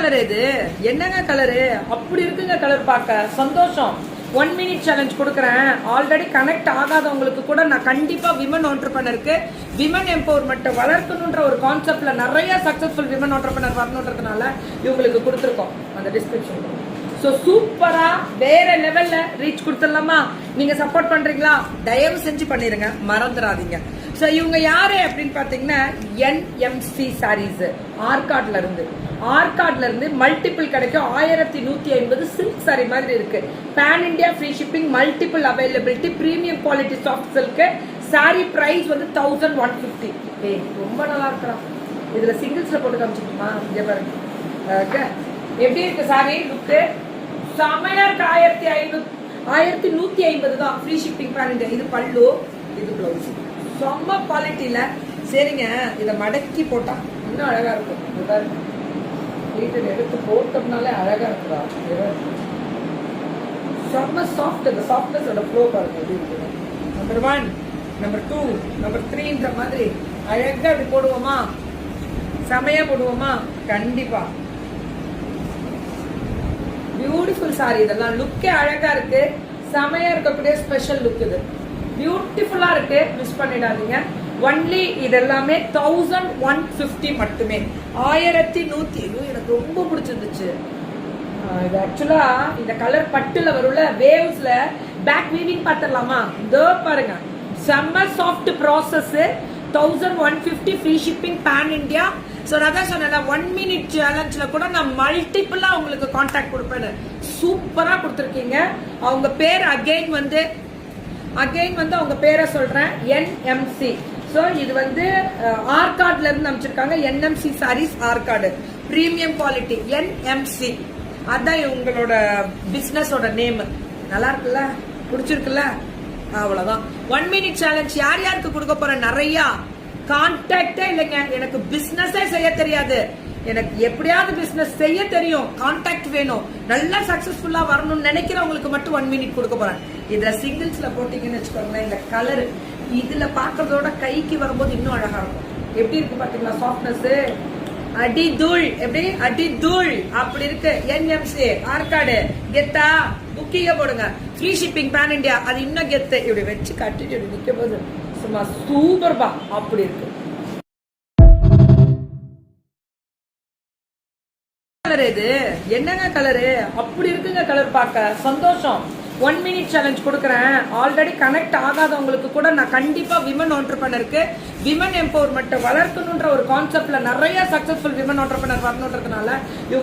Colour இது என்னங்க colour அப்படி இருக்குங்க கலர் பார்க்க சந்தோஷம் 1 மினிட் சேலஞ்ச் கொடுக்குறேன் ஆல்ரெடி கனெக்ட் ஆகாதவங்களுக்கு கூட நான் கண்டிப்பா விமன் ஆண்டர்பிரனருக்கு விமன் எம்பவர்மெண்ட் வளர்க்கணுன்ற ஒரு கான்செப்ட்ல நிறைய சக்சஸ்ஃபுல் விமன் ஆண்டர்பிரனர் வரணுன்றதுனால இவங்களுக்கு கொடுத்துருக்கோம் அந்த டிஸ்கிரிப்ஷன். ஸோ சூப்பரா வேற லெவல்ல ரீச் கொடுத்துடலாமா? நீங்க சப்போர்ட் பண்றீங்களா? தயவு செஞ்சு பண்ணிருங்க, மறந்துடாதீங்க. ஸோ இவங்க யாரு அப்படின்னு பாத்தீங்கன்னா என்எம்சி சாரீஸ் ஆர்காட்ல இருந்து மல்டிபிள் கிடைக்கும். 1150 சில்க் சாரி மாதிரி இருக்கு. Pan India free shipping, multiple availability, premium quality soft silk. Sari price வந்து 1150. ரொம்ப நல்லா இருக்கிறான். இதுல சிங்கிள்ஸ்ல போட்டு காமிச்சிருக்குமா? இங்க பாருங்க. ஓகே, எப்படி இருக்கு சாரி லுக்கு? செமையா இருக்கு. 1150 தான் ஃப்ரீ ஷிப்பிங். Pan India. இது பல்லு, இது பிளவுஸ். செம்ம குவாலிட்டியில. சரிங்க, இதை மடக்கி போட்டா இன்னும் அழகா இருக்கும். எடுத்து போட்டோம்னாலே அழகா இருக்குதா? செம்ம சாஃப்ட். இந்த சாஃப்ட்னஸோட ஃப்ளோ பாருங்க எப்படி இருக்குது. நம்பர் 1, நம்பர் 2, நம்பர் 3ன்ற மாதிரி அழகா அப்படி போடுவோமா? செமையா போடுவோமா? கண்டிப்பா பியூட்டிஃபுல் சாரி. இதெல்லாம் லுக்கே அழகா இருக்கு. செமையா இருக்கக்கூடிய ஸ்பெஷல் லுக் இது. பியூட்டிஃபுல்லா இருக்கு, மிஸ் பண்ணிடாதீங்க. ஒன்லி இதெல்லாமே 1150 மட்டுமே. 1100. எனக்கு ரொம்ப பிடிச்சிருந்துச்சு இது. ஆக்சுவலா இந்த கலர் பட்டுல வரும்ல, வேவ்ஸ்ல பேக் வீவிங் பாத்திரலாமா? இதோ பாருங்க, செம்ம soft process. 1150 free shipping, pan India. So நான் தான் சொன்னேன் 1 மினிட் சேலஞ்சில் கூட நான் மல்டிபிளா உங்களுக்கு கான்டாக்ட் கொடுப்பேன்னு. சூப்பரா கொடுத்துருக்கீங்க. அவங்க பேர் அகைன் வந்து அவங்க பேரை சொல்றேன், என்எம்சி. ஸோ இது வந்து ஆர்காட்ல இருந்து அமைச்சிருக்காங்க. NMC sarees Arcot, premium quality, NMC. அதான் இவங்களோட பிசினஸோட நேம். நல்லா இருக்குல்ல? பிடிச்சிருக்குல்ல? அவ்வளவுதான். 1 மினிட் சேலஞ்ச் யார் யாருக்கு கொடுக்க போறேன்? நிறைய கான்டாக்டே இல்லைங்க. எனக்கு பிசினஸே செய்ய தெரியாது. எனக்கு எப்படியாவது பிசினஸ் செய்ய தெரியும். கான்டாக்ட் வேணும். நல்லா சக்சஸ்ஃபுல்லா வரணும்னு நினைக்கிறவங்களுக்கு மட்டும் 1 மினிட் கொடுக்க போறேன். இதுல சிங்கிள்ஸ்ல போட்டீங்கன்னு வச்சுக்கோங்களேன், இந்த கலர் இதுல பாக்குறதோட கைக்கு வரும்போது இன்னும் அழகா இருக்கும். எப்படி இருக்கு பாத்தீங்களா? சாஃப்ட்னஸ், அடி தூள். எப்படி அடி தூள் அப்படி இருக்கு. என்எம்சி ஆர்காடு கெத்தா. புக்கிங்க போடுங்க. Free shipping, pan India. அது இன்னும் கெத்து. இப்படி வச்சு கட்டிட்டு இப்படி நிற்கும் போது சும்மா சூப்பர்பா அப்படி இருக்கு. கலர் இது என்னங்க கலரு அப்படி இருக்குங்க கலர் பார்க்க சந்தோஷம். 1 மினிட் சேலஞ்ச் கொடுக்குறேன் ஆல்ரெடி கனெக்ட் ஆகாதவங்களுக்கு கூட நான் கண்டிப்பா விமன் ஆண்டர்பிரனருக்கு விமன் எம்பவர்மெண்ட் வளர்க்கணுன்ற ஒரு கான்செப்ட்ல நிறைய சக்சஸ்ஃபுல் விமன் ஆண்டர்பிரனர் வரணுன்றதுனால